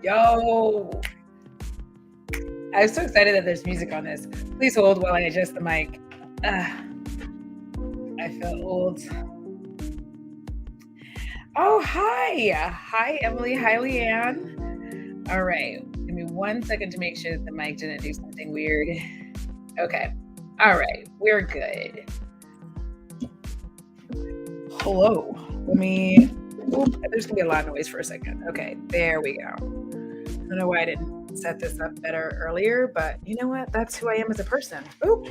Yo, I'm so excited that there's music on this. Please hold while I adjust the mic. I feel old. Oh, hi. Hi, Emily. Hi, Leanne. All right. Give me 1 second to make sure that the mic didn't do something weird. Okay. All right. We're good. Hello. There's going to be a lot of noise for a second. Okay. There we go. I don't know why I didn't set this up better earlier, but you know what? That's who I am as a person. Oop.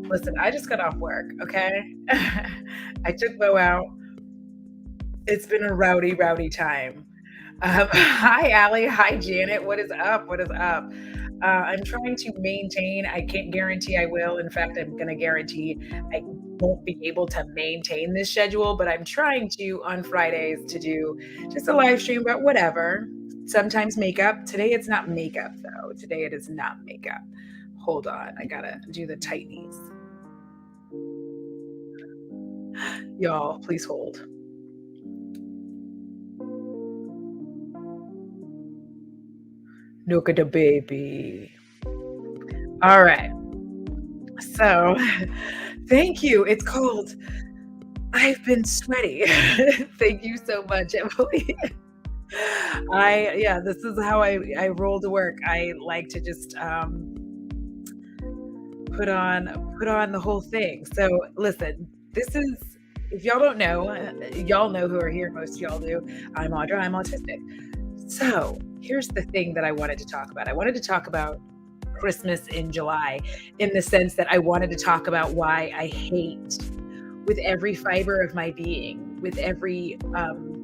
Listen, I just got off work, okay? I took Bo out. It's been a rowdy time. Hi, Allie. Hi, Janet. What is up? I'm trying to maintain. I can't guarantee I will. In fact, I'm going to guarantee I won't be able to maintain this schedule, but I'm trying to on Fridays to do just a live stream, but whatever. Sometimes makeup. Today it's not makeup, though. Today it is not makeup. Hold on. I got to do the tight knees. Y'all, please hold. Look at the baby. All right. So, thank you. It's called I've Been Sweaty. Thank you so much, Emily. This is how I roll to work. I like to just put on the whole thing. So, listen, this is, if y'all don't know, y'all know who are here, most of y'all do. I'm Audra, I'm autistic. So, here's the thing that I wanted to talk about. I wanted to talk about Christmas in July, in the sense that I wanted to talk about why I hate, with every fiber of my being, with every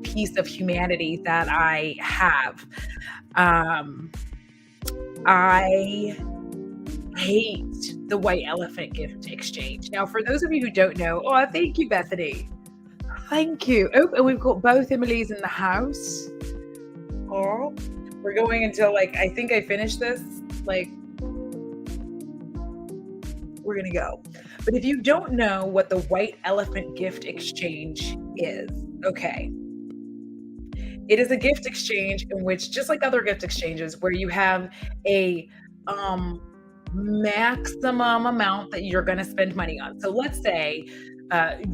piece of humanity that I have, I hate the white elephant gift exchange. Now, for those of you who don't know, thank you, Bethany. Thank you. Oh, and we've got both Emily's in the house. Oh, we're going until I think I finished this. We're going to go. But if you don't know what the white elephant gift exchange is, okay. It is a gift exchange in which, just like other gift exchanges, where you have a maximum amount that you're going to spend money on. So let's say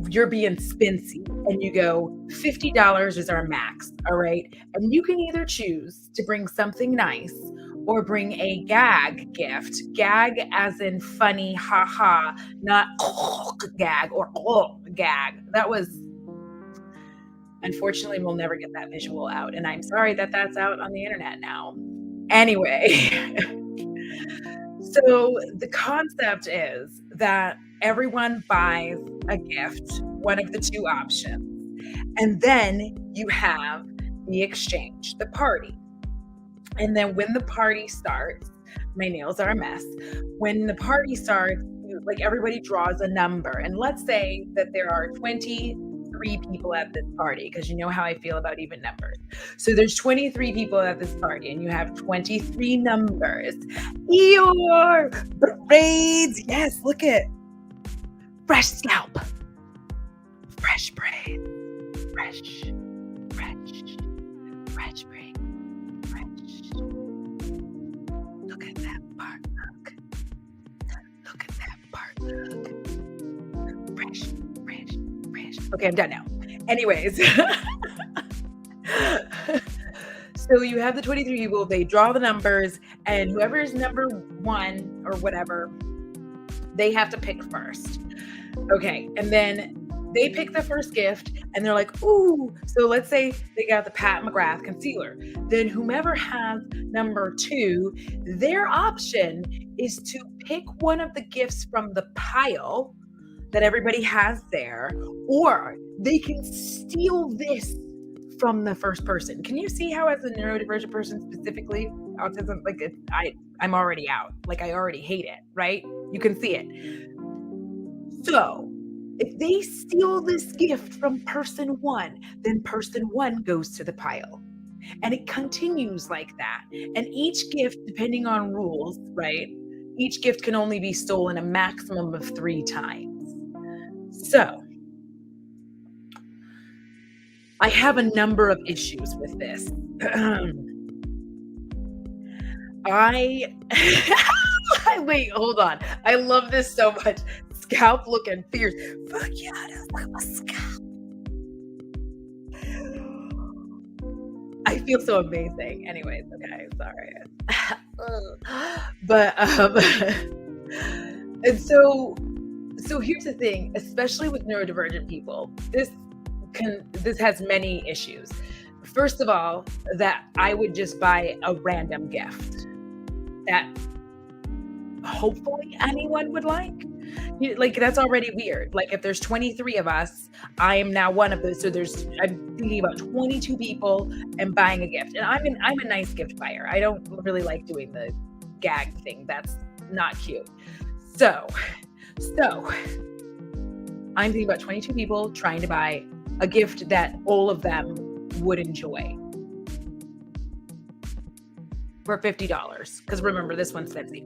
you're being spincy and you go, $50 is our max, all right? And you can either choose to bring something nice or bring a gag gift. Gag as in funny, haha, not gag or gag. That was, unfortunately, we'll never get that visual out. And I'm sorry that that's out on the internet now. Anyway, so the concept is that everyone buys a gift, one of the two options. And then you have the exchange, the party. And then when the party starts, my nails are a mess. When the party starts, everybody draws a number. And let's say that there are 23 people at this party, because you know how I feel about even numbers. So there's 23 people at this party, and you have 23 numbers. Your braids. Yes, look at fresh scalp, fresh braids, fresh braids. Look at that part, look at that part, fresh. Okay, I'm done now. Anyways, so you have the 23 people, they draw the numbers, and whoever is number one or whatever, they have to pick first. Okay, and then they pick the first gift, and they're like, ooh. So let's say they got the Pat McGrath concealer. Then whomever has number 2, their option is to pick one of the gifts from the pile that everybody has there, or they can steal this from the first person. Can you see how, as a neurodivergent person, specifically autism, I'm already out. I already hate it, right? You can see it. So if they steal this gift from person 1, then person 1 goes to the pile. And it continues like that. And each gift, depending on rules, right? Each gift can only be stolen a maximum of 3 times. So I have a number of issues with this. I wait, hold on. I love this so much. Scalp looking fierce. Fuck yeah, that's like my scalp. I feel so amazing. Anyways, okay, sorry. But and so here's the thing, especially with neurodivergent people, this has many issues. First of all, that I would just buy a random gift that hopefully anyone would like. Like that's already weird. Like if there's 23 of us, I am now one of those. So I'm thinking about 22 people and buying a gift. And I'm a nice gift buyer. I don't really like doing the gag thing. That's not cute. So I'm thinking about 22 people trying to buy a gift that all of them would enjoy for $50. Because remember, this one's fancy.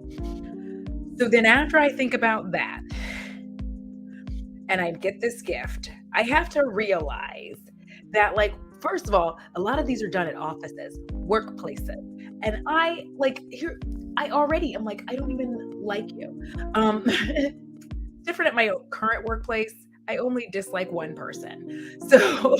So then after I think about that and I get this gift, I have to realize that, like, first of all, a lot of these are done at offices, workplaces. And I already am like, I don't even like you. Different at my current workplace. I only dislike one person. So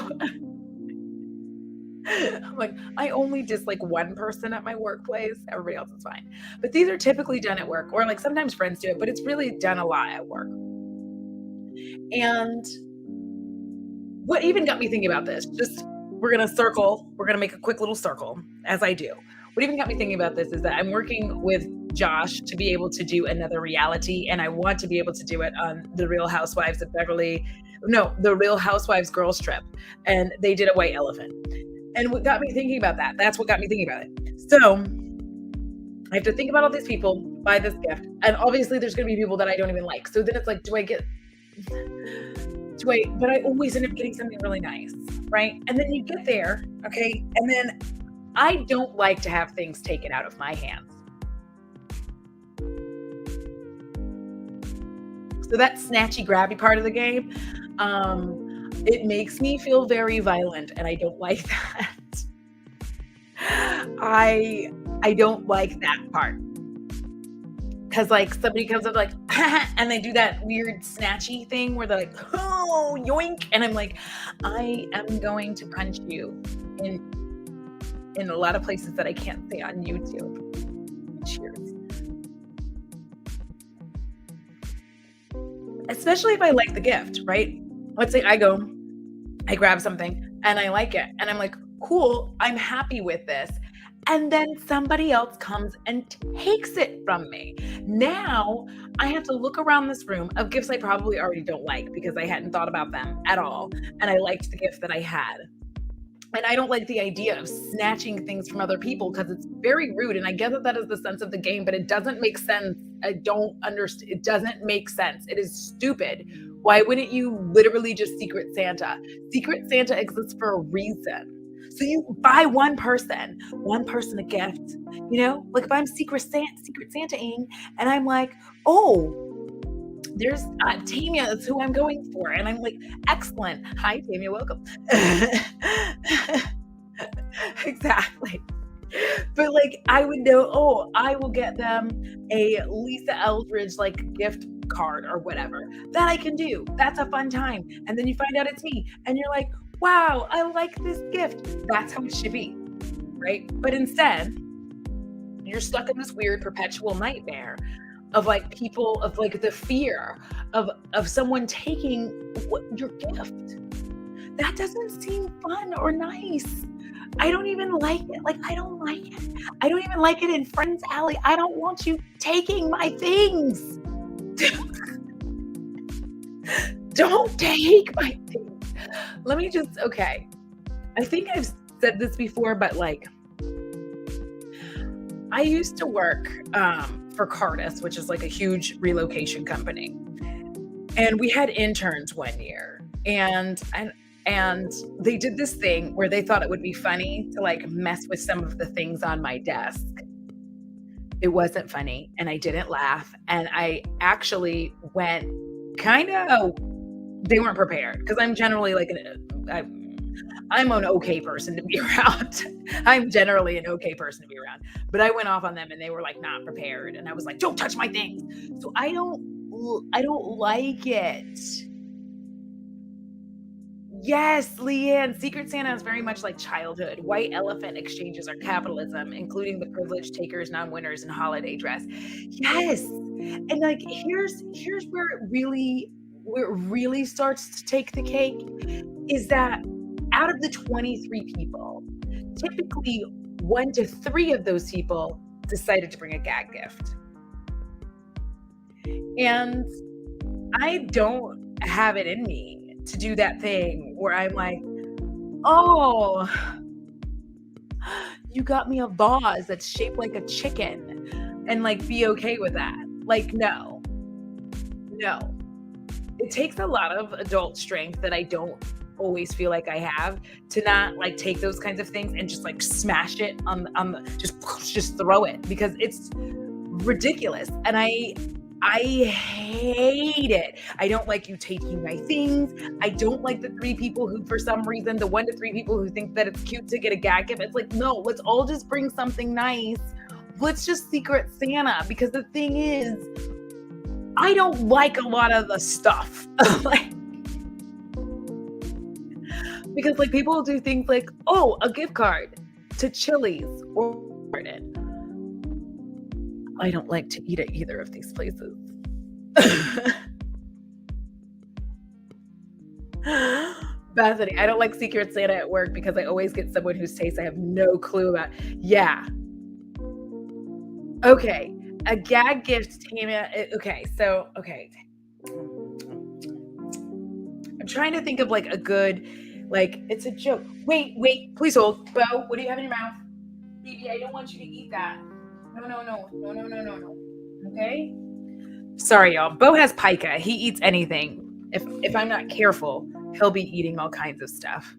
I'm like, I only dislike one person at my workplace. Everybody else is fine. But these are typically done at work, or like sometimes friends do it, but it's really done a lot at work. And what even got me thinking about this, we're going to make a quick little circle, as I do. What even got me thinking about this is that I'm working with Josh to be able to do another reality, and I want to be able to do it on the Real Housewives of the Real Housewives Girls Trip. And they did a white elephant. And what got me thinking about that's what got me thinking about it. So I have to think about all these people, buy this gift. And obviously there's going to be people that I don't even like. So then it's like, but I always end up getting something really nice, right? And then you get there, okay? And then I don't like to have things taken out of my hands. So that snatchy, grabby part of the game, it makes me feel very violent, and I don't like that. I don't like that part. Because like somebody comes up like, and they do that weird snatchy thing where they're like, oh, yoink. And I'm like, I am going to punch you in a lot of places that I can't say on YouTube. Cheers. Especially if I like the gift, right? Let's say I grab something and I like it. And I'm like, cool, I'm happy with this. And then somebody else comes and takes it from me. Now I have to look around this room of gifts I probably already don't like because I hadn't thought about them at all. And I liked the gift that I had. And I don't like the idea of snatching things from other people because it's very rude. And I get that is the sense of the game, but it doesn't make sense. I don't understand. It doesn't make sense. It is stupid. Why wouldn't you literally just Secret Santa? Secret Santa exists for a reason. So you buy one person a gift, like if I'm Secret Santa-ing and I'm like, oh, there's Tamia is who I'm going for. And I'm like, excellent. Hi, Tamia, welcome. Exactly. But like, I would know, oh, I will get them a Lisa Eldridge like gift card or whatever that I can do. That's a fun time. And then you find out it's me and you're like, wow, I like this gift. That's how it should be, right? But instead, you're stuck in this weird perpetual nightmare of like people, of like the fear of someone taking your gift. That doesn't seem fun or nice. I don't even like it. Like, I don't like it. I don't even like it in Friends Alley. I don't want you taking my things. Don't take my things. Let me okay. I think I've said this before, but like, I used to work for Cardis, which is like a huge relocation company. And we had interns one year and they did this thing where they thought it would be funny to like mess with some of the things on my desk. It wasn't funny and I didn't laugh. And I actually went they weren't prepared because I'm generally like, I'm an okay person to be around. I'm generally an okay person to be around. But I went off on them and they were like not prepared. And I was like, don't touch my things. So I don't like it. Yes, Leanne. Secret Santa is very much like childhood. White elephant exchanges are capitalism, including the privileged takers, non-winners, and holiday dress. Yes. And like here's where it really starts to take the cake is that out of the 23 people, typically 1 to 3 of those people decided to bring a gag gift. And I don't have it in me to do that thing where I'm like, oh, you got me a vase that's shaped like a chicken and like be okay with that. Like, no, no. It takes a lot of adult strength that I don't always feel like I have to not like take those kinds of things and just like smash it on the just throw it because it's ridiculous. And I hate it. I don't like you taking my things. I don't like the 3 people who, for some reason, the 1 to 3 people who think that it's cute to get a gag gift. It's like, no, let's all just bring something nice. Let's just Secret Santa. Because the thing is, I don't like a lot of the stuff. Like, because like people do things like, oh, a gift card to Chili's or I don't like to eat at either of these places. Bethany, I don't like Secret Santa at work because I always get someone whose taste I have no clue about. Yeah. Okay. A gag gift, Tamia. Okay. I'm trying to think of like a good, like, it's a joke. Wait, please hold. Bo, what do you have in your mouth? Baby, I don't want you to eat that. No. Okay? Sorry, y'all. Bo has pica. He eats anything. If I'm not careful, he'll be eating all kinds of stuff.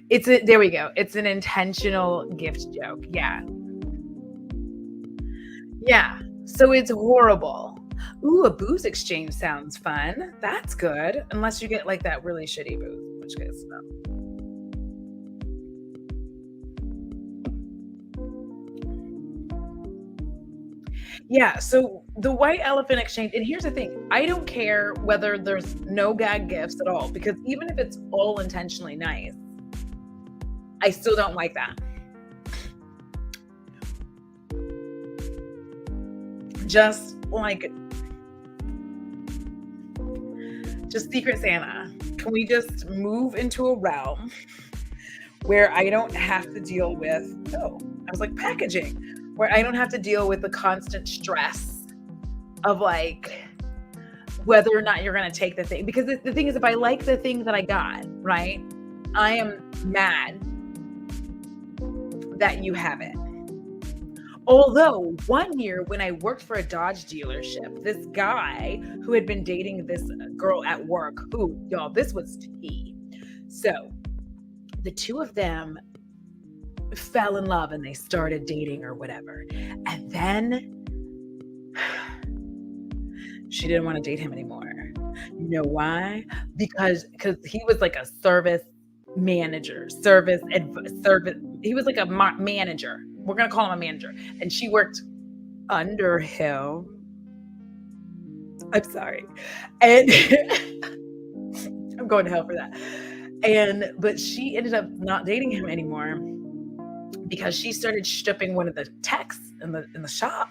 There we go. It's an intentional gift joke. Yeah. Yeah. So it's horrible. Ooh, a booze exchange sounds fun. That's good. Unless you get like that really shitty booze, which is no. Yeah, so the white elephant exchange, and here's the thing, I don't care whether there's no gag gifts at all, because even if it's all intentionally nice, I still don't like that. Just Secret Santa. Can we just move into a realm where I don't have to deal with, I was like packaging, where I don't have to deal with the constant stress of like whether or not you're going to take the thing. Because the thing is, if I like the thing that I got, right, I am mad that you have it. Although one year when I worked for a Dodge dealership, this guy who had been dating this girl at work, who, y'all, this was tea. So the two of them fell in love and they started dating or whatever. And then she didn't want to date him anymore. You know why? Because he was like a service manager, he was like a manager. We're going to call him a manager. And she worked under him. I'm sorry. And I'm going to hell for that. But she ended up not dating him anymore because she started stripping one of the techs in the shop.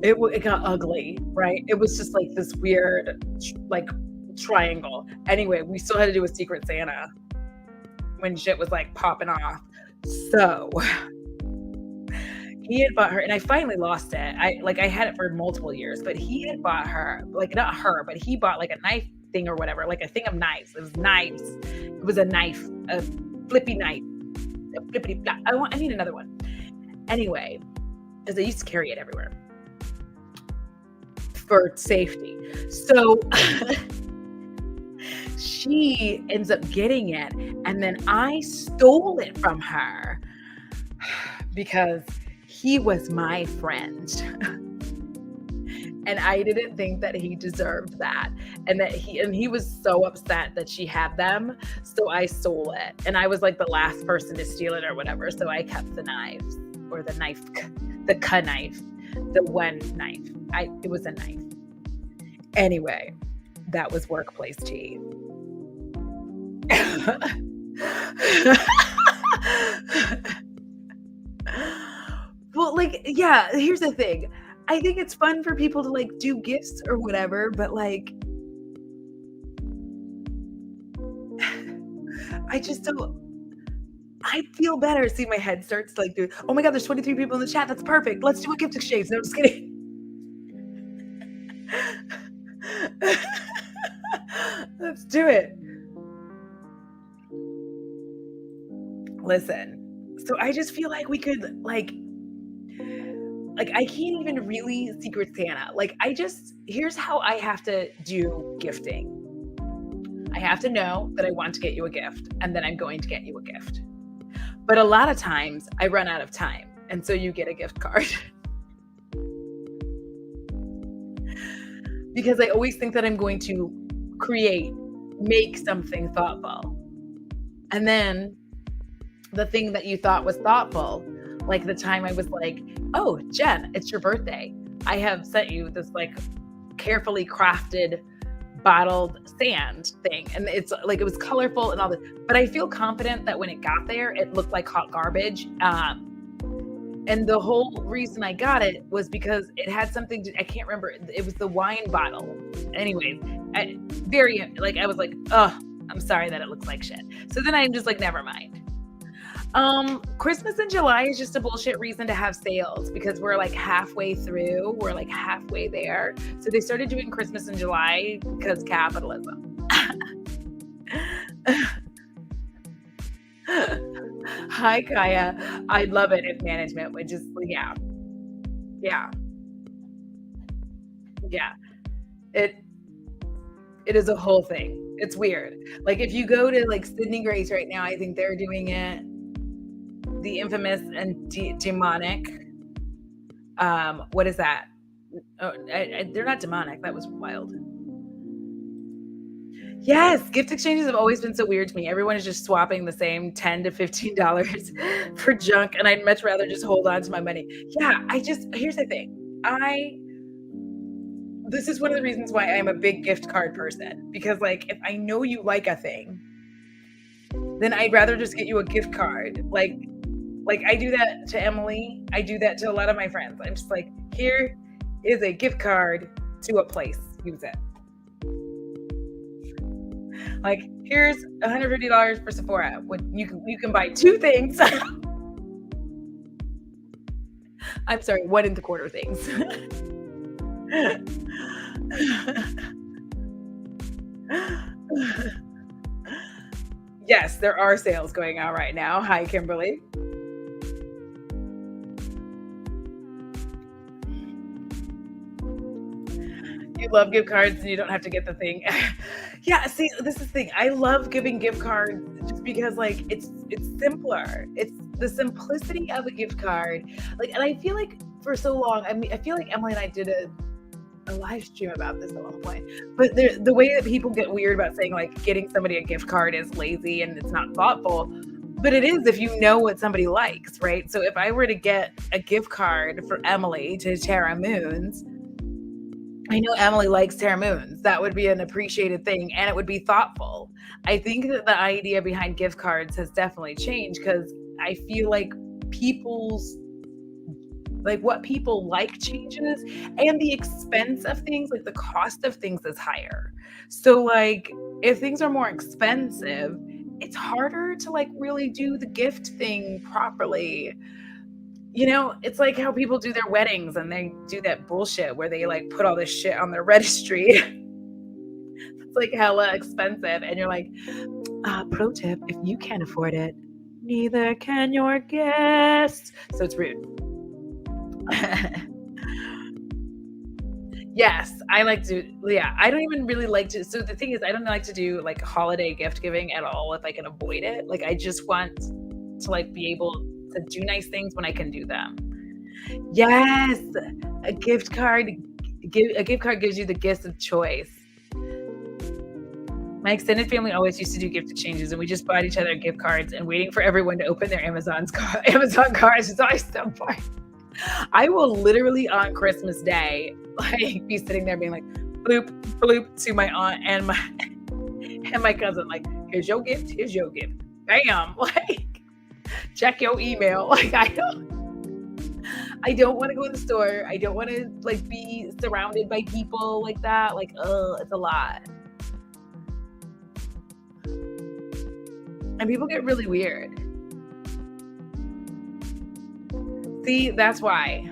It got ugly, right? It was just like this weird, like, triangle. Anyway, we still had to do a Secret Santa when shit was like popping off. So he had bought her, and I finally lost it. I had it for multiple years, but he had bought her, like, not her, but he bought like a knife thing or whatever, like a thing of knives. It was knives. It was a knife, a flippy knife, a flippity flap. I need another one. Anyway, because I used to carry it everywhere for safety. So she ends up getting it, and then I stole it from her because he was my friend. And I didn't think that he deserved that. And he was so upset that she had them. So I stole it. And I was like the last person to steal it or whatever. So I kept the knives, or the knife, the knife, the one knife. It was a knife. Anyway, that was workplace tea. Well, like, yeah, here's the thing. I think it's fun for people to like do gifts or whatever, but like, I just don't. I feel better. See, my head starts to like do. Oh my god, there's 23 people in the chat. That's perfect. Let's do a gift exchange. No, I'm just kidding. Let's do it. Listen. So I just feel like we could like I can't even really Secret Santa. Like here's how I have to do gifting. I have to know that I want to get you a gift, and then I'm going to get you a gift. But a lot of times I run out of time, and so you get a gift card. Because I always think that I'm going to make something thoughtful. And then the thing that you thought was thoughtful, like the time I was like, oh, Jen, it's your birthday. I have sent you this like carefully crafted bottled sand thing. And it's like, it was colorful and all this, but I feel confident that when it got there, it looked like hot garbage. And the whole reason I got it was because it had something I can't remember. It was the wine bottle. Anyways, I was like, oh, I'm sorry that it looks like shit. So then I'm just like, never mind. Christmas in July is just a bullshit reason to have sales because we're like halfway through. We're like halfway there. So they started doing Christmas in July because capitalism. Hi, Kaya. I'd love it if management would just, yeah. It is a whole thing. It's weird. Like if you go to like Sydney Grace right now, I think they're doing it. The infamous and demonic. What is that? Oh, they're not demonic. That was wild. Yes, gift exchanges have always been so weird to me. Everyone is just swapping the same $10 to $15 for junk, and I'd much rather just hold on to my money. Yeah, here's the thing. This is one of the reasons why I'm a big gift card person, because like if I know you like a thing, then I'd rather just get you a gift card. Like I do that to Emily. I do that to a lot of my friends. I'm just like, here is a gift card to a place. Use it. Like, here's $150 for Sephora. You can buy 2 things. I'm sorry, 1 1/4 things. Yes, there are sales going on right now. Hi, Kimberly. You love gift cards and you don't have to get the thing. Yeah, see, this is the thing. I love giving gift cards just because like it's simpler. It's the simplicity of a gift card. Like, and I feel like for so long, I feel like Emily and I did a live stream about this at one point. But the way that people get weird about saying like getting somebody a gift card is lazy and it's not thoughtful. But it is if you know what somebody likes, right? So if I were to get a gift card for Emily to Terra Moons, I know Emily likes Terra Moons. That would be an appreciated thing, and it would be thoughtful. I think that the idea behind gift cards has definitely changed because I feel like what people like changes, and the expense of things, like the cost of things is higher. So like if things are more expensive, it's harder to like really do the gift thing properly. You know, it's like how people do their weddings and they do that bullshit where they like put all this shit on their registry. It's like hella expensive. And you're like, pro tip, if you can't afford it, neither can your guests. So it's rude. Yes, I like to, yeah, I don't even really like to. So the thing is, I don't like to do like holiday gift giving at all if I can avoid it. Like I just want to like be able to do nice things when I can do them. Yes, a gift card. A gift card gives you the gifts of choice. My extended family always used to do gift exchanges, and we just bought each other gift cards and waiting for everyone to open their Amazon cards is always so fun. I will literally on Christmas Day like be sitting there being like bloop bloop to my aunt and my cousin, like, here's your gift, bam, like check your email. Like I don't want to go in the store. I don't want to like be surrounded by people like that. Like, it's a lot. And people get really weird. See, that's why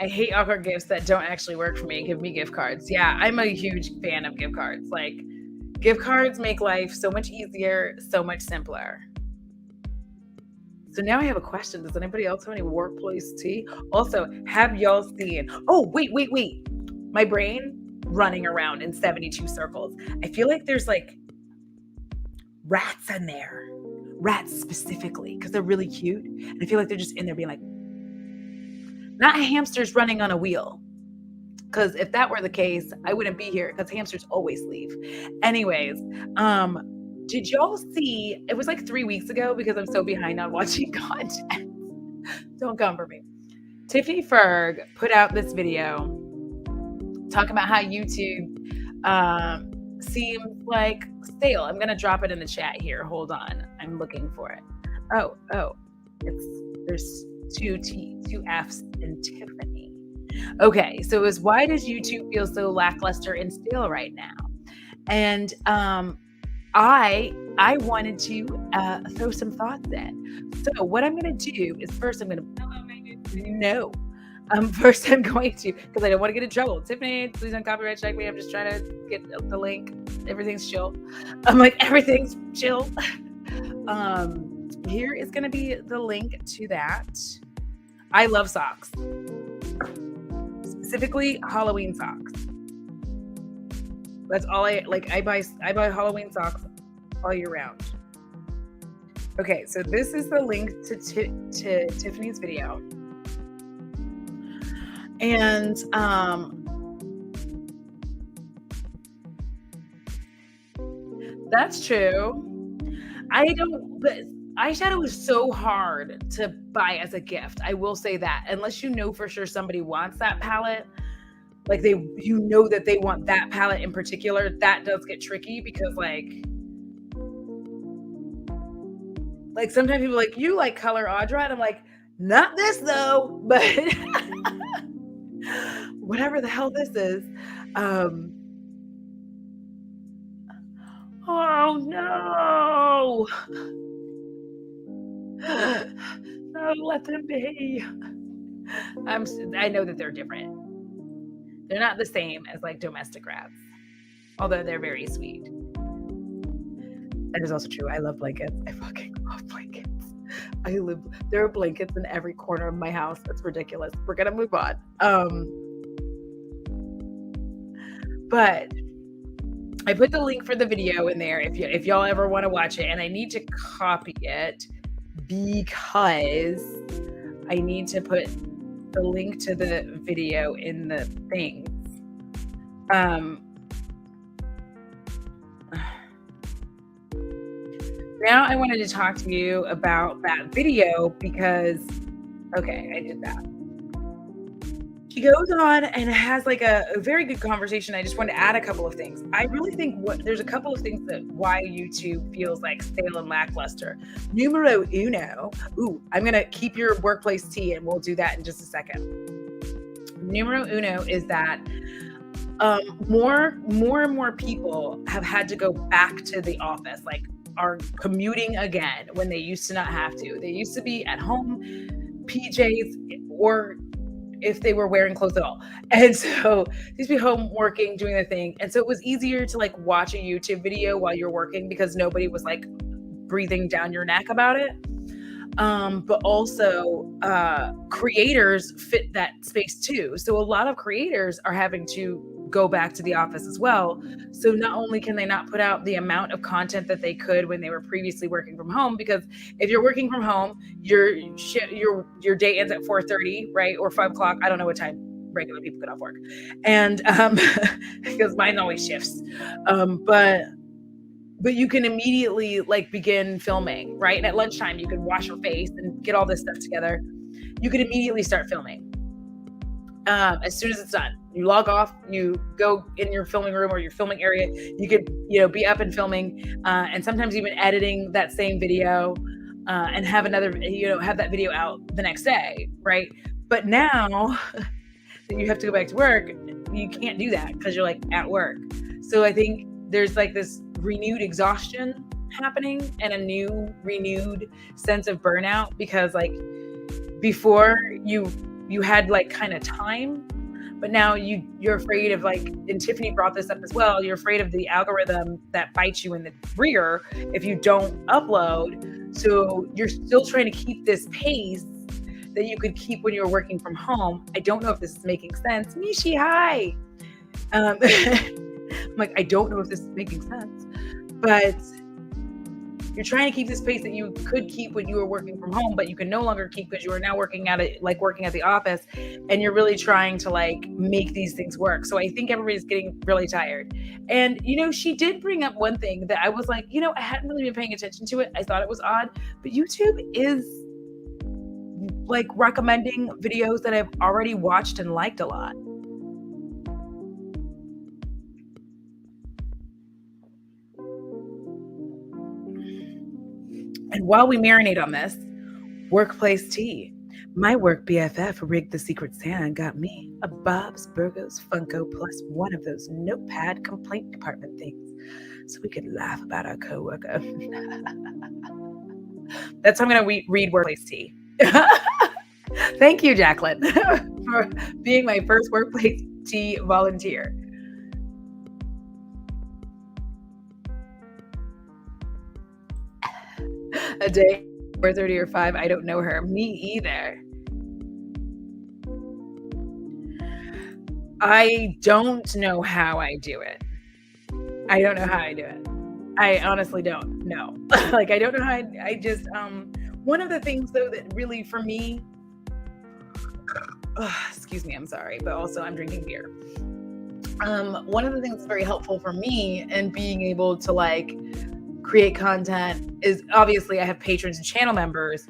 I hate awkward gifts that don't actually work for me. Give me gift cards. Yeah, I'm a huge fan of gift cards. Like, gift cards make life so much easier, so much simpler. So now I have a question. Does anybody else have any workplace tea? Also, have y'all seen... Oh, wait. My brain running around in 72 circles. I feel like there's like rats in there. Rats specifically, because they're really cute. And I feel like they're just in there being like, not hamsters running on a wheel. Because if that were the case, I wouldn't be here because hamsters always leave. Anyways, did y'all see, it was like 3 weeks ago because I'm so behind on watching content. Don't come for me. Tiffany Ferg put out this video talking about how YouTube seems like stale. I'm going to drop it in the chat here. Hold on. I'm looking for it. Oh, there's two F's in Tiffany. Okay. So it was, why does YouTube feel so lackluster and stale right now? And, I wanted to throw some thoughts in. So what I'm going to do is first I'm going to, first I'm going to, because I don't want to get in trouble. Tiffany, please don't copyright check me. I'm just trying to get the link. Everything's chill. I'm like, everything's chill. Here is going to be the link to that. I love socks. Specifically Halloween socks. That's all I buy Halloween socks all year round. Okay, so this is the link to Tiffany's video. And that's true. Eyeshadow is so hard to buy as a gift. I will say that. Unless you know for sure somebody wants that palette. Like that they want that palette in particular, that does get tricky because like sometimes people are like, you like color, Audra? And I'm like, not this though, but whatever the hell this is. Oh no. No, let them be. I know that they're different. They're not the same as like domestic rats, although they're very sweet. That is also true. I love blankets. I fucking love blankets. There are blankets in every corner of my house. That's ridiculous. We're gonna move on. But I put the link for the video in there if y'all ever want to watch it, and I need to copy it because I need to put the link to the video in the things. Now I wanted to talk to you about that video because, okay, I did that. She goes on and has like a very good conversation. I just want to add a couple of things. I really think there's a couple of things that why YouTube feels like stale and lackluster. Numero uno. Ooh, I'm going to keep your workplace tea and we'll do that in just a second. Numero uno is that more and more people have had to go back to the office, like are commuting again when they used to not have to. They used to be at home, PJs, or if they were wearing clothes at all. And so they used to be home working, doing their thing. And so it was easier to like watch a YouTube video while you're working because nobody was like breathing down your neck about it. But also creators fit that space too. So a lot of creators are having to go back to the office as well. So not only can they not put out the amount of content that they could when they were previously working from home, because if you're working from home, your day ends at 4:30, right? Or 5 o'clock. I don't know what time regular people get off work. And because mine always shifts. But you can immediately like begin filming, right? And at lunchtime, you can wash your face and get all this stuff together. You can immediately start filming. As soon as it's done, you log off, you go in your filming room or your filming area. You could, be up and filming, and sometimes even editing that same video, and have another, have that video out the next day, right? But now that you have to go back to work, you can't do that because you're like at work. So I think there's like this renewed exhaustion happening and a new renewed sense of burnout, because like before you had like kind of time, but now you're afraid of like, and Tiffany brought this up as well, you're afraid of the algorithm that bites you in the rear if you don't upload. So you're still trying to keep this pace that you could keep when you're working from home. I don't know if this is making sense. Mishi, hi. I'm like, I don't know if this is making sense, but you're trying to keep this pace that you could keep when you were working from home, but you can no longer keep because you are now working at the office, and you're really trying to like make these things work. So I think everybody's getting really tired. And, she did bring up one thing that I was like, I hadn't really been paying attention to it. I thought it was odd, but YouTube is like recommending videos that I've already watched and liked a lot. And while we marinate on this, workplace tea. My work BFF rigged the Secret Santa and got me a Bob's Burgers Funko plus one of those notepad complaint department things so we could laugh about our coworker. That's how I'm going to read workplace tea. Thank you, Jacqueline, for being my first workplace tea volunteer. A day, 4:30 or 5. I don't know her. Me either. I don't know how I do it. I don't know how I do it. I honestly don't know. Like, I don't know how I just, one of the things though that really for me, excuse me, I'm sorry, but also I'm drinking beer. One of the things that's very helpful for me in being able to like create content is obviously I have patrons and channel members,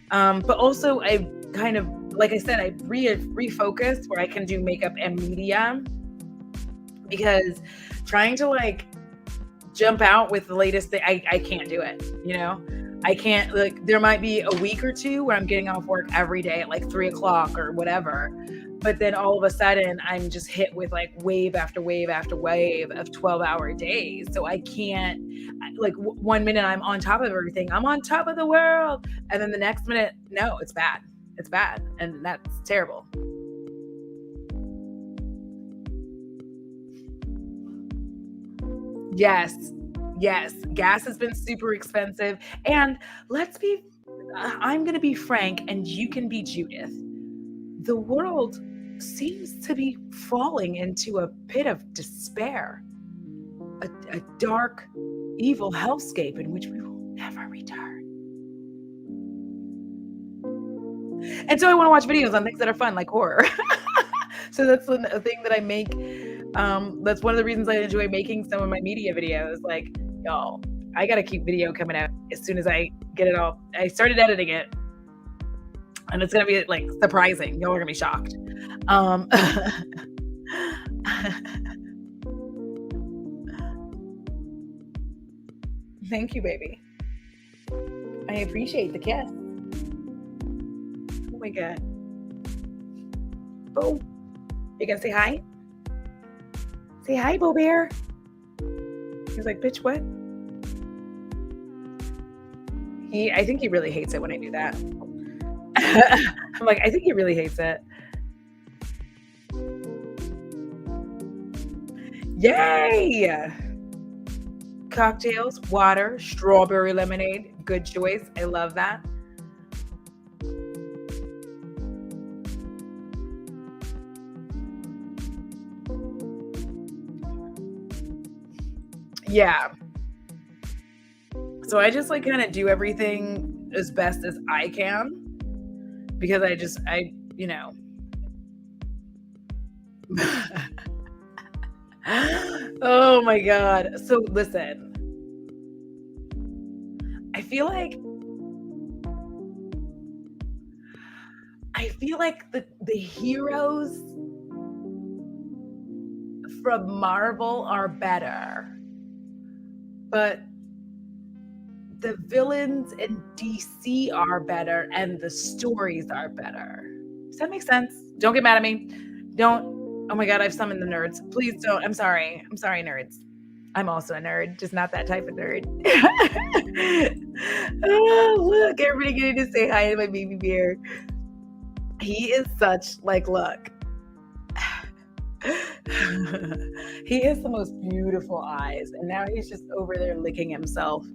but also I kind of, like I said, I refocus where I can do makeup and media, because trying to like jump out with the latest thing, I can't do it. I can't, like, there might be a week or two where I'm getting off work every day at like 3:00 or whatever. But then all of a sudden I'm just hit with like wave after wave after wave of 12-hour days. So I can't, like, 1 minute I'm on top of everything. I'm on top of the world. And then the next minute, no, it's bad. It's bad. And that's terrible. Yes. Gas has been super expensive. And I'm going to be Frank and you can be Judith. The world seems to be falling into a pit of despair, a dark, evil hellscape in which we will never return. And so I want to watch videos on things that are fun, like horror. So that's a thing that I make. That's one of the reasons I enjoy making some of my media videos. Like, y'all, I got to keep video coming out as soon as I get it all. I started editing it. And it's going to be like surprising. Y'all are going to be shocked. Thank you, baby. I appreciate the kiss. Oh my God. Bo, you going to say hi? Say hi, Bo Bear. He's like, bitch, what? I think he really hates it when I do that. I'm like, I think he really hates it. Yay! Cocktails, water, strawberry lemonade. Good choice. I love that. Yeah. So I just like kind of do everything as best as I can, because I Oh my god. So listen, I feel like the heroes from Marvel are better, but the villains in DC are better and the stories are better. Does that make sense? Don't get mad at me. Don't. Oh my god, I've summoned the nerds. Please don't. I'm sorry. I'm sorry, nerds. I'm also a nerd, just not that type of nerd. Oh, look, everybody getting to say hi to my baby bear. He is such like, look. He has the most beautiful eyes, and now he's just over there licking himself.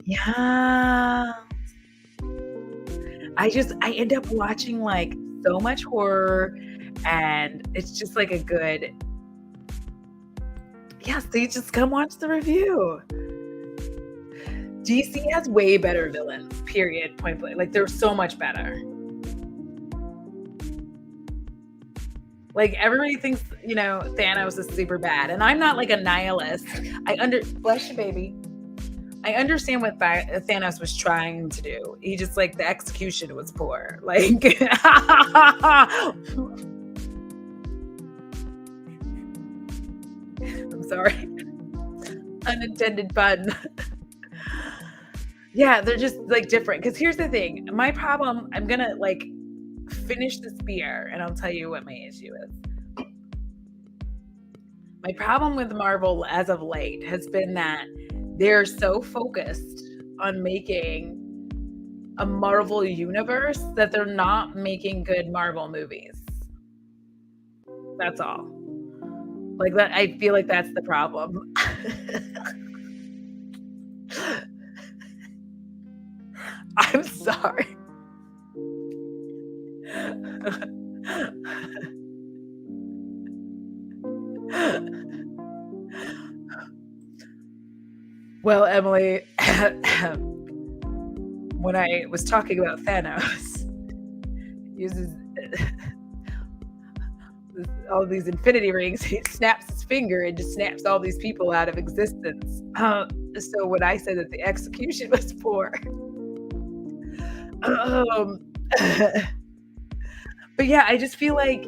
Yeah. I end up watching like so much horror, and it's just like a good, yeah, so you just come watch the review. DC has way better villains, period, point blank. Like they're so much better. Like everybody thinks, Thanos is super bad. And I'm not like a nihilist. Bless you, baby. I understand what Thanos was trying to do. He just like the execution was poor. Like I'm sorry. Unintended pun. Yeah, they're just like different. Because here's the thing. My problem, I'm gonna like finish this beer and I'll tell you what my issue is. My problem with Marvel as of late has been that they're so focused on making a Marvel universe that they're not making good Marvel movies. That's all. Like that, I feel like that's the problem. I'm sorry. Well, Emily, when I was talking about Thanos, uses all these infinity rings, he snaps his finger and just snaps all these people out of existence. So when I said that the execution was poor, but yeah, I just feel like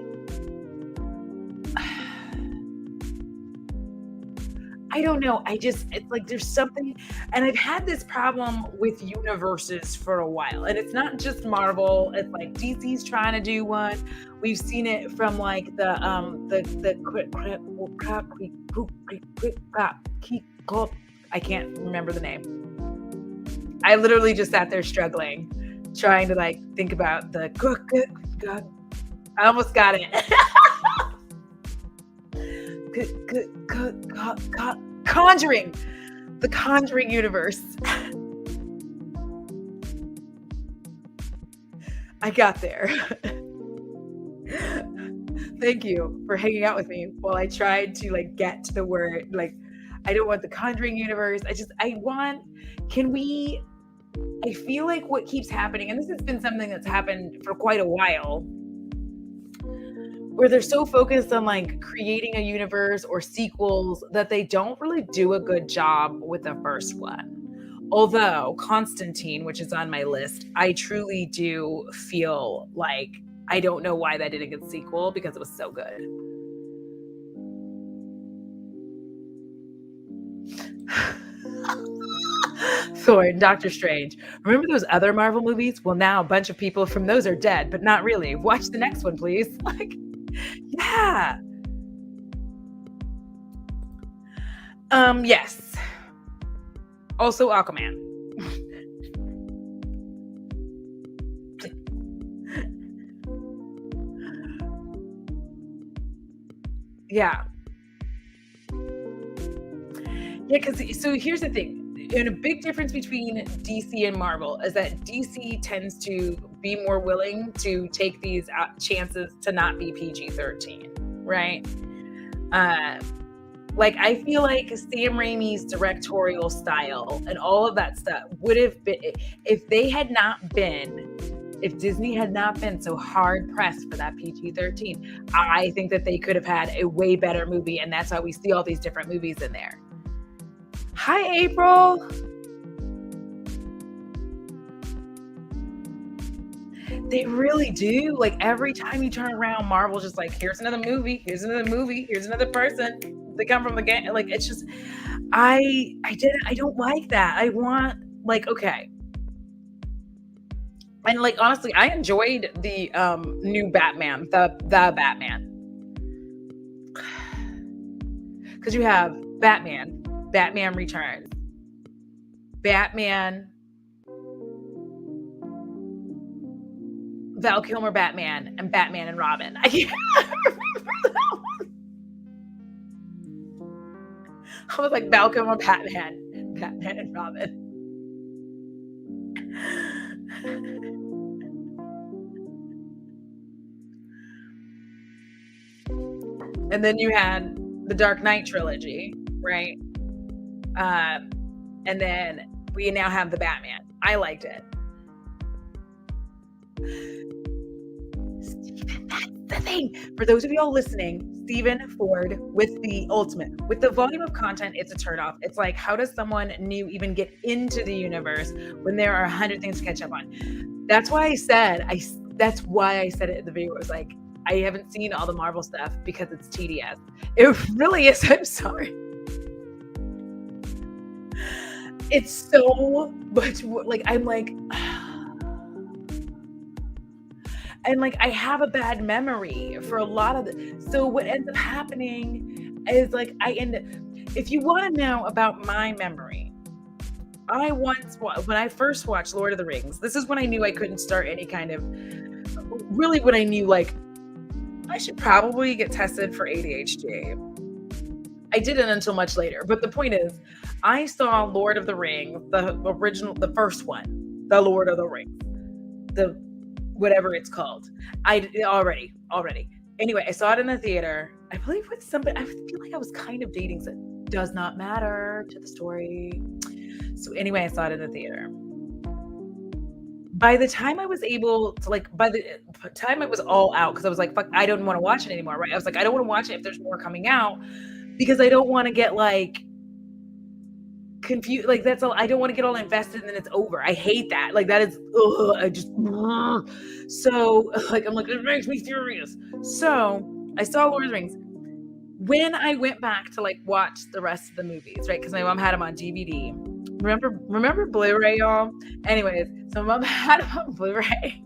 I don't know. It's like there's something, and I've had this problem with universes for a while, and it's not just Marvel. It's like DC's trying to do one. We've seen it from like the I can't remember the name. I literally just sat there struggling, trying to like think about the God. I almost got it. Conjuring, the Conjuring universe. I got there. Thank you for hanging out with me while I tried to like get to the word. Like, I don't want the Conjuring universe. I feel like what keeps happening, and this has been something that's happened for quite a while, where they're so focused on like creating a universe or sequels that they don't really do a good job with the first one. Although Constantine, which is on my list, I truly do feel like I don't know why that didn't get a sequel because it was so good. Thor and Doctor Strange. Remember those other Marvel movies? Well, now a bunch of people from those are dead, but not really. Watch the next one, please. Like, yeah. Yes. Also Aquaman. Yeah. Yeah, so here's the thing. And a big difference between DC and Marvel is that DC tends to be more willing to take these chances to not be PG-13, right? Like I feel like Sam Raimi's directorial style and all of that stuff would have been, if they had not been if Disney had not been so hard pressed for that PG-13, I think that they could have had a way better movie, and that's why we see all these different movies in there. Hi, April. They really do. Like every time you turn around, Marvel's just like, here's another movie, here's another movie, here's another person. They come from the game. Like it's just, I don't like that. I want like, okay. And like honestly, I enjoyed the new Batman, the Batman. Because you have Batman, Batman Returns, Batman, Val Kilmer Batman, and Batman and Robin. I can't remember that one. I was like Val Kilmer Batman, Batman and Robin. And then you had the Dark Knight trilogy, right? And then we now have the Batman. I liked it. Steven, that's the thing. For those of y'all listening, Stephen Ford with the Ultimate. With the volume of content, it's a turnoff. It's like, how does someone new even get into the universe when there are 100 things to catch up on? That's why I said it in the video. It was like, I haven't seen all the Marvel stuff because it's tedious. It really is. I'm sorry. It's so much like, I'm like, and like, I have a bad memory for a lot of it. So what ends up happening is like, if you want to know about my memory, when I first watched Lord of the Rings, this is when I knew I couldn't start any kind of, really when I knew like, I should probably get tested for ADHD. I didn't until much later. But the point is, I saw Lord of the Rings, the original, the first one, the Lord of the Rings, the whatever it's called. Already. Anyway, I saw it in the theater. I believe with somebody, I feel like I was kind of dating, so it does not matter to the story. So anyway, I saw it in the theater. By the time I was able to by the time it was all out, because I was like, fuck, I don't want to watch it anymore, right? I was like, I don't want to watch it if there's more coming out, because I don't want to get like confused. Like that's all. I don't want to get all invested and then it's over. I hate that. Like that is, I just, so like, I'm like, it makes me furious. So I saw Lord of the Rings. When I went back to like watch the rest of the movies, right? Because my mom had them on DVD. Remember Blu-ray, y'all? Anyways, so mom had them on Blu-ray.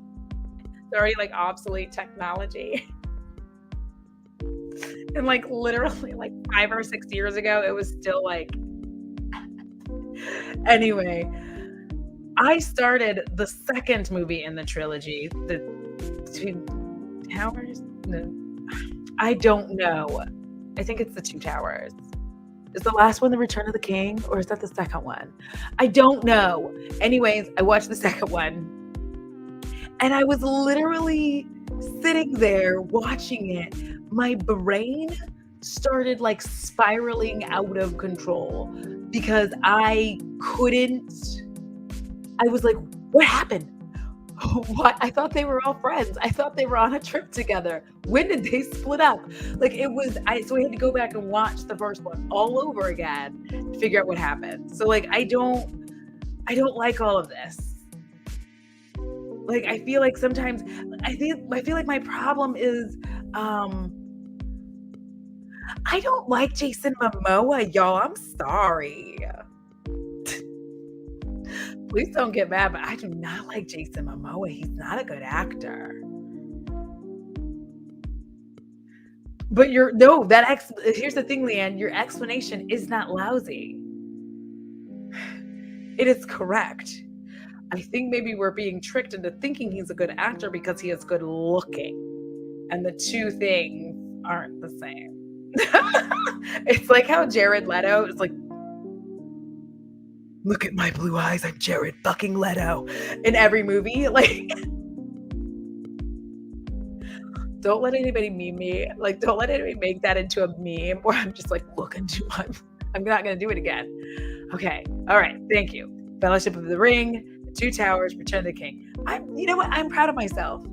It's already like obsolete technology. And like literally like 5 or 6 years ago, it was still like, anyway, I started the second movie in the trilogy, the Two Towers? No, I don't know. I think it's the Two Towers. Is the last one the Return of the King, or is that the second one? I don't know. Anyways, I watched the second one, and I was literally sitting there watching it. My brain started like spiraling out of control because I was like, what happened? What? I thought they were all friends. I thought they were on a trip together. When did they split up? Like so we had to go back and watch the first one all over again to figure out what happened. So like, I don't like all of this. Like, I feel like sometimes I feel like my problem is, I don't like Jason Momoa, y'all. I'm sorry. Please don't get mad, but I do not like Jason Momoa. He's not a good actor. But here's the thing, Leanne, your explanation is not lousy. It is correct. I think maybe we're being tricked into thinking he's a good actor because he is good looking. And the two things aren't the same. It's like how Jared Leto is like, look at my blue eyes, I'm Jared fucking Leto in every movie. Like, don't let anybody meme me. Like, don't let anybody make that into a meme where I'm just like, I'm not going to do it again. Okay. All right. Thank you. Fellowship of the Ring, The Two Towers, Return of the King. You know what? I'm proud of myself.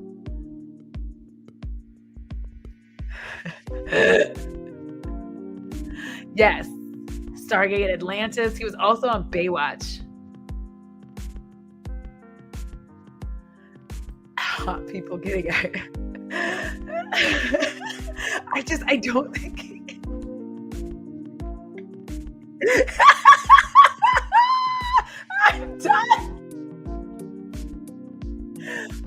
Yes. Stargate Atlantis. He was also on Baywatch. Hot people getting out. I don't think. I'm done.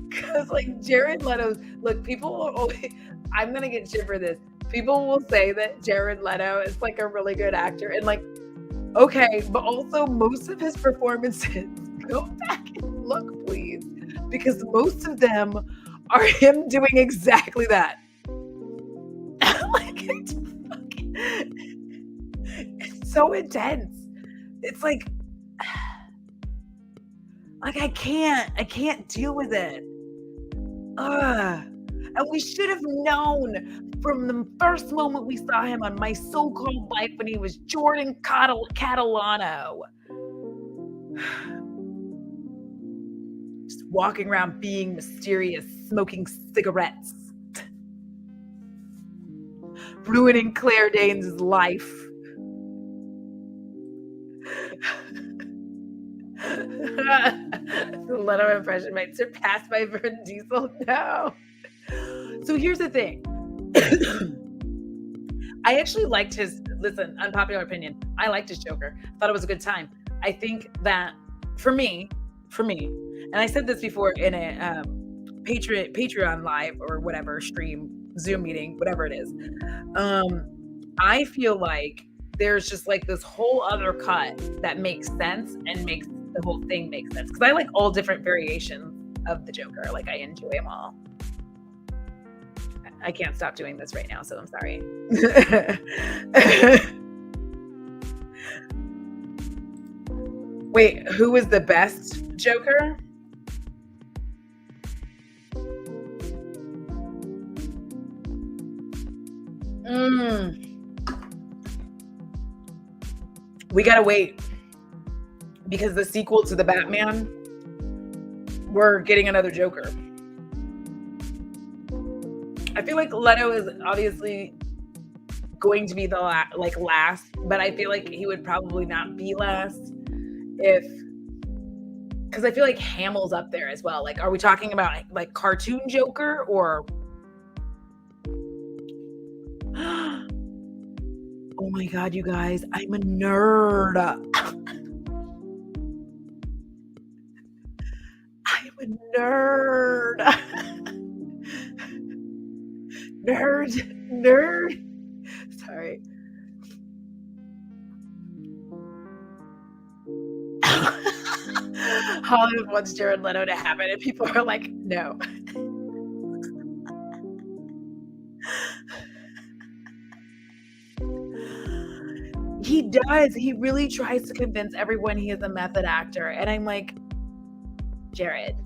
Because like Jared Leto's look, people will always, I'm gonna get shit for this. People will say that Jared Leto is like a really good actor, and like, okay, but also most of his performances, go back and look, please, because most of them are him doing exactly that. Like it's so intense. It's like I can't deal with it. Ugh. And we should have known from the first moment we saw him on My So-Called Life when he was Jordan Catalano. Just walking around being mysterious, smoking cigarettes, ruining Claire Danes' life. The Leto impression might surpass my Vin Diesel. No. So here's the thing. I actually liked his, listen, unpopular opinion. I liked his Joker. Thought it was a good time. I think that for me, and I said this before in a Patreon live or whatever, stream, Zoom meeting, whatever it is. I feel like there's just like this whole other cut that makes sense and makes the whole thing make sense. Because I like all different variations of the Joker. Like I enjoy them all. I can't stop doing this right now, so I'm sorry. Wait, who was the best Joker? We gotta wait because the sequel to the Batman, we're getting another Joker. I feel like Leto is obviously going to be the last, but I feel like he would probably not be last because I feel like Hamill's up there as well. Like, are we talking about like cartoon Joker or? Oh my God, you guys, I'm a nerd. I'm a nerd. Nerd. Sorry. Hollywood wants Jared Leto to happen, and people are like, no. He does. He really tries to convince everyone he is a method actor. And I'm like, Jared,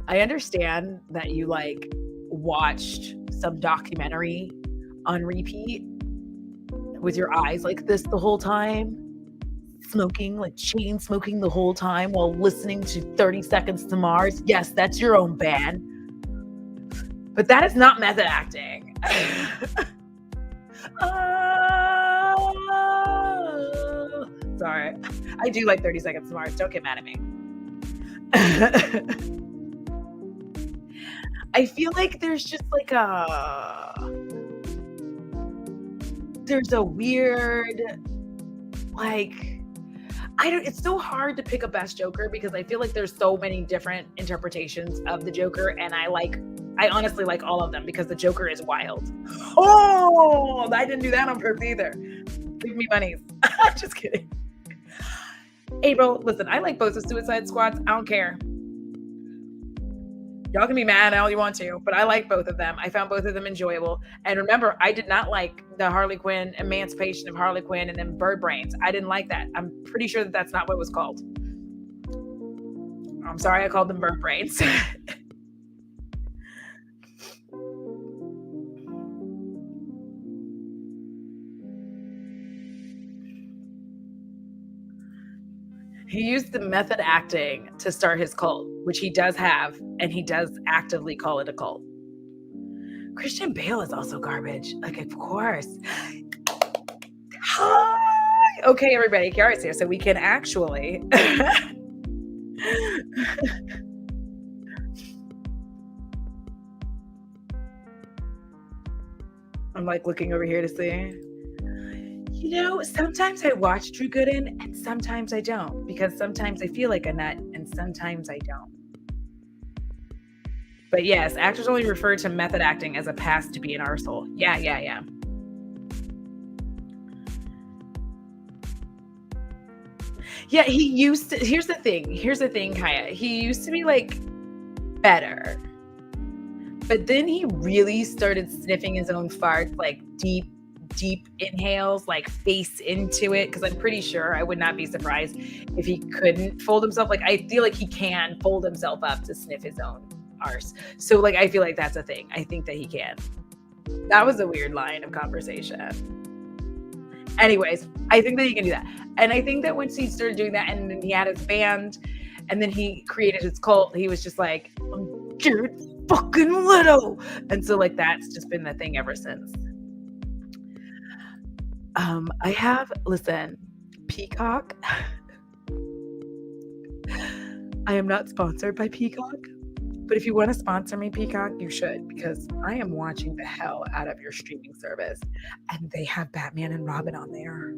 I understand that you like watched some documentary on repeat with your eyes like this the whole time, smoking, like chain smoking the whole time while listening to 30 Seconds to Mars. Yes, that's your own band. But that is not method acting. Sorry. I do like 30 Seconds to Mars. Don't get mad at me. I feel like there's just like there's a weird, like, it's so hard to pick a best Joker because I feel like there's so many different interpretations of the Joker, and I honestly like all of them because the Joker is wild. Oh, I didn't do that on purpose either. Give me monies. I'm just kidding. April, listen, I like both the Suicide Squads. I don't care. Y'all can be mad all you want to, but I like both of them. I found both of them enjoyable. And remember, I did not like the Harley Quinn, Emancipation of Harley Quinn, and then Bird Brains. I didn't like that. I'm pretty sure that that's not what it was called. I'm sorry I called them Bird Brains. He used the method acting to start his cult, which he does have, and he does actively call it a cult. Christian Bale is also garbage. Like, of course. Hi! Okay, everybody, Kiara's here, so we can actually... I'm like looking over here to see. You know, sometimes I watch Drew Gooden and sometimes I don't, because sometimes I feel like a nut and sometimes I don't. But yes, actors only refer to method acting as a pass to be an arsehole. Yeah. Yeah, he used to. Here's the thing, Kaya. He used to be like better. But then he really started sniffing his own farts, like deep inhales, like face into it. Cause I'm pretty sure I would not be surprised if he couldn't fold himself. Like, I feel like he can fold himself up to sniff his own arse. So like, I feel like that's a thing. I think that he can. That was a weird line of conversation. Anyways, I think that he can do that. And I think that once he started doing that and then he had his band and then he created his cult, he was just like, I'm Jared fucking Leto. And so like, that's just been the thing ever since. Listen, Peacock. I am not sponsored by Peacock, but if you want to sponsor me, Peacock, you should, because I am watching the hell out of your streaming service and they have Batman and Robin on there.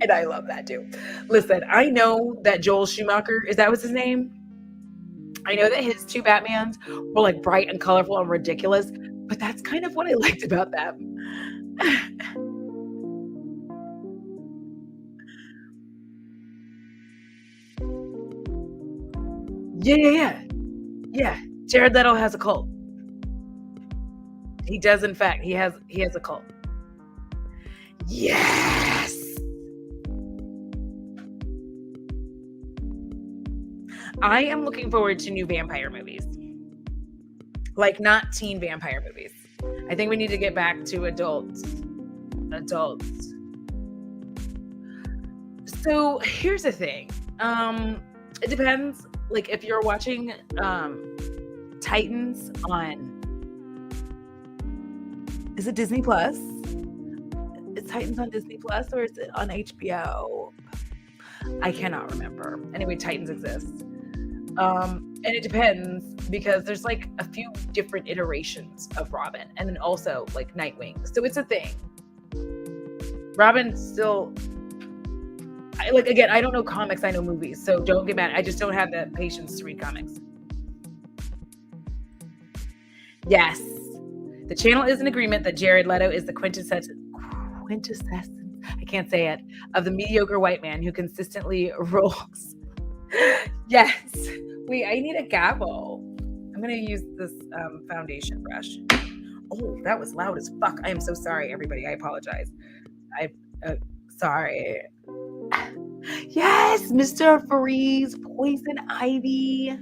And I love that too. Listen, I know that Joel Schumacher, is that what's his name? I know that his two Batmans were like bright and colorful and ridiculous, but that's kind of what I liked about them. Yeah. Jared Leto has a cult. He does, in fact. He has a cult. Yes. I am looking forward to new vampire movies. Like, not teen vampire movies. I think we need to get back to adults. So here's the thing. It depends. Like, if you're watching Titans on, is it Disney Plus? Is Titans on Disney Plus or is it on HBO? I cannot remember. Anyway, Titans exists. And it depends because there's like a few different iterations of Robin and then also like Nightwing. So it's a thing. Robin's still, I don't know comics, I know movies. So don't get mad. I just don't have the patience to read comics. Yes. The channel is in agreement that Jared Leto is the quintessence, I can't say it, of the mediocre white man who consistently rolls. Yes. Wait, I need a gavel. I'm going to use this foundation brush. Oh, that was loud as fuck. I am so sorry, everybody. I apologize. Sorry. Yes, Mr. Freeze, Poison Ivy.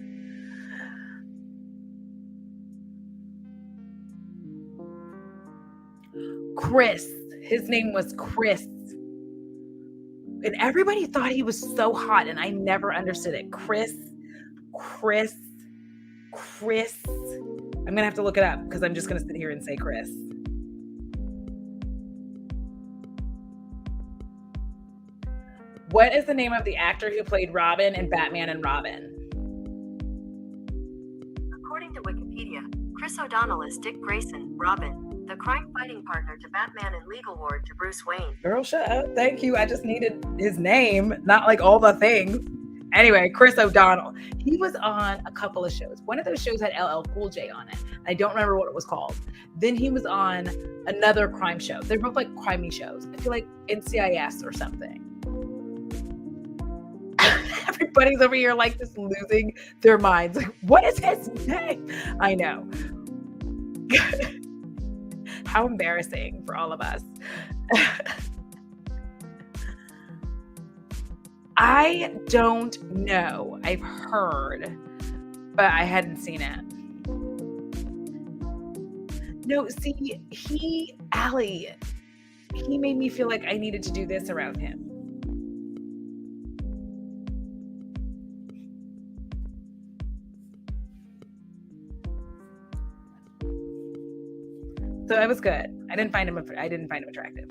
Chris. His name was Chris. And everybody thought he was so hot, and I never understood it. Chris. I'm going to have to look it up because I'm just going to sit here and say Chris. What is the name of the actor who played Robin in Batman and Robin? According to Wikipedia, Chris O'Donnell is Dick Grayson, Robin, the crime-fighting partner to Batman and legal ward to Bruce Wayne. Girl, shut up. Thank you. I just needed his name, not like all the things. Anyway, Chris O'Donnell. He was on a couple of shows. One of those shows had LL Cool J on it. I don't remember what it was called. Then he was on another crime show. They're both like crimey shows. I feel like NCIS or something. Everybody's over here like just losing their minds. Like, what is his name? I know. How embarrassing for all of us. I don't know. I've heard, but I hadn't seen it. No, see, he made me feel like I needed to do this around him. So it was good. I didn't find him attractive.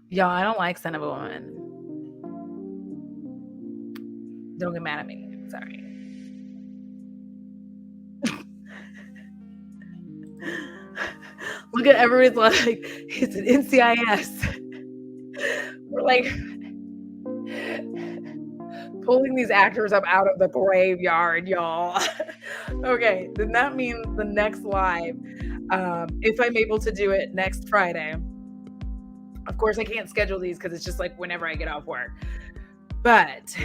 Y'all, I don't like Son of a Woman. Don't get mad at me. Sorry. Look at everybody's like, it's an NCIS. We're like pulling these actors up out of the graveyard, y'all. Okay, then that means the next live, if I'm able to do it next Friday. Of course, I can't schedule these because it's just like whenever I get off work. But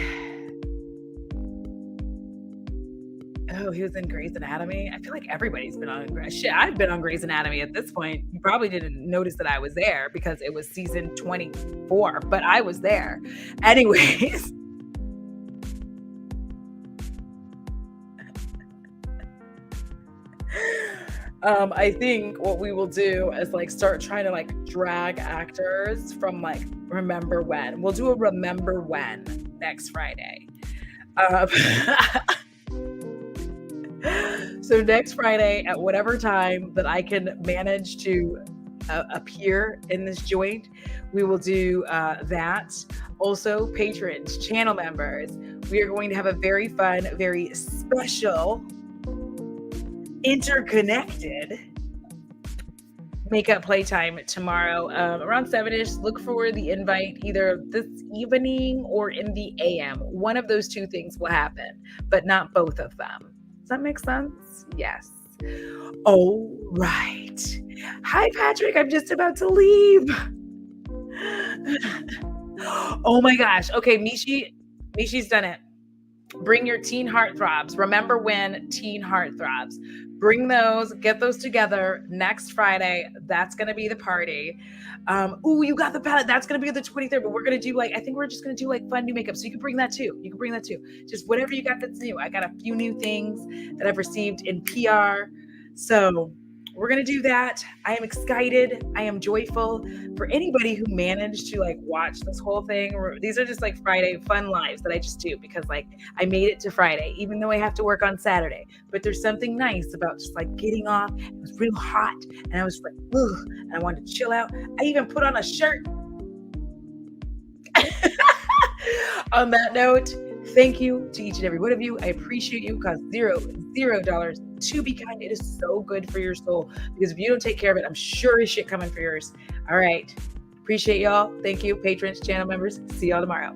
oh, he was in Grey's Anatomy. I feel like everybody's been on shit. I've been on Grey's Anatomy at this point. You probably didn't notice that I was there because it was season 24, but I was there. Anyways. I think what we will do is like start trying to like drag actors from like Remember When. We'll do a Remember When next Friday. So next Friday at whatever time that I can manage to appear in this joint, we will do that. Also, patrons, channel members, we are going to have a very fun, very special, interconnected makeup playtime tomorrow around 7ish. Look for the invite either this evening or in the AM. One of those two things will happen, but not both of them. Does that make sense? Yes. All right. Hi, Patrick. I'm just about to leave. Oh my gosh. Okay, Mishi's done it. Bring your teen heartthrobs. Remember When teen heartthrobs. Bring those, get those together next Friday. That's going to be the party. You got the palette. That's going to be the 23rd, but we're going to do I think we're just going to do fun new makeup. So you can bring that too. Just whatever you got that's new. I got a few new things that I've received in PR. So we're going to do that. I am excited. I am joyful. For anybody who managed to watch this whole thing, these are just Friday fun lives that I just do because I made it to Friday, even though I have to work on Saturday. But there's something nice about just getting off. It was real hot and I was ugh, and I wanted to chill out. I even put on a shirt. On that note, thank you to each and every one of you. I appreciate you. Cost $0 to be kind. It is so good for your soul because if you don't take care of it, I'm sure as shit coming for yours. All right. Appreciate y'all. Thank you, patrons, channel members. See y'all tomorrow.